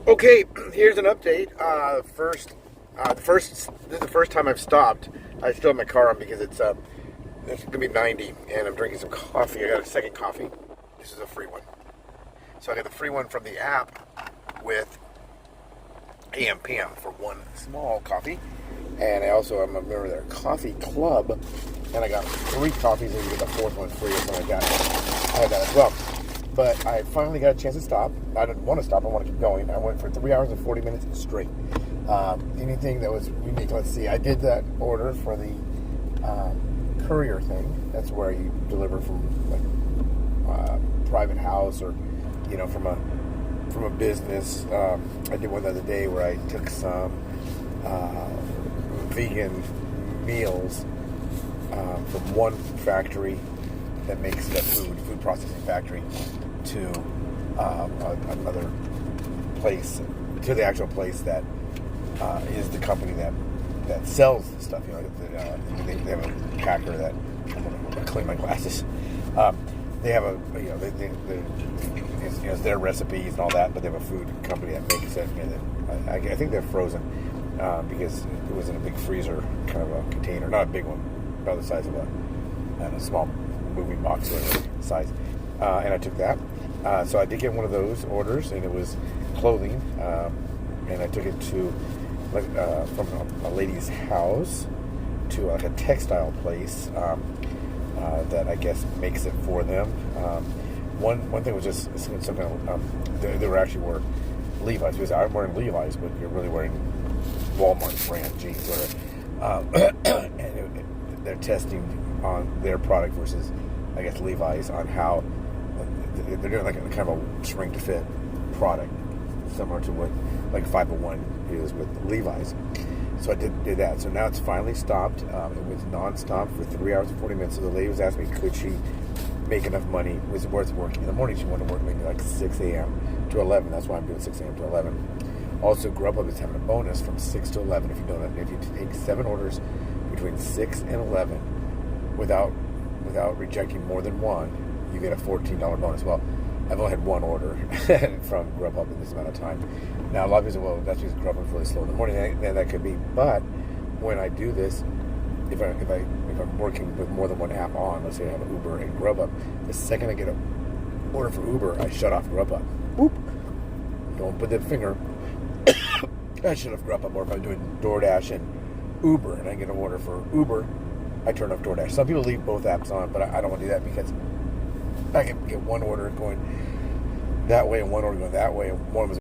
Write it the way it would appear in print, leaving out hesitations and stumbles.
Okay, here's an update. This is the first time I've stopped. I still have my car on because it's gonna be 90, and I'm drinking some coffee. I got a second coffee. This is a free one, so I got the free one from the app with AM/PM for one small coffee, and I also am a member of their coffee club, and I got 3 coffees, and you get the fourth one free or something like that. I had that as well. But I finally got a chance to stop. I didn't want to stop. I want to keep going. I went for 3 hours and 40 minutes straight. Anything that was unique. Let's see. I did that order for the courier thing. That's where you deliver from like private house or from a business. I did one the other day where I took some vegan meals from one factory that makes the food processing factory to another place, to the actual place that is the company that sells the stuff. They have a packer that I'm gonna clean my glasses. They have it's their recipes and all that, but they have a food company that makes it. And I think they're frozen because it was in a big freezer kind of a container, not a big one, about the size of a small moving box or whatever size, and I took that. So I did get one of those orders, and it was clothing, and I took it to from a lady's house to like a textile place that I guess makes it for them. One thing was just some kind of they were actually were Levi's, because I'm wearing Levi's, but you're really wearing Walmart brand jeans, and they're testing on their product versus, I guess, Levi's on how they're doing like a kind of a shrink to fit product, similar to what like 501 is with Levi's. So I did that. So now it's finally stopped. It was nonstop for 3 hours and 40 minutes. So the lady was asking me, could she make enough money? Was it worth working in the morning? She wanted to work maybe like 6 a.m. to 11. That's why I'm doing 6 a.m. to 11. Also, Grubhub is having a bonus from 6 to 11 if you don't. If you take 7 orders between 6 and 11 without rejecting more than one, you get a $14 bonus. Well, I've only had one order from Grubhub in this amount of time. Now, a lot of people say, well, that's because Grubhub's really slow in the morning, and that could be. But when I do this, if I'm working with more than one app on, let's say I have Uber and Grubhub, the second I get an order for Uber, I shut off Grubhub. Boop. Don't put that finger. I shut off Grubhub. Or if I'm doing DoorDash and Uber, and I get an order for Uber, I turn off DoorDash. Some people leave both apps on, but I don't want to do that because I can get one order going that way and one order going that way, and one was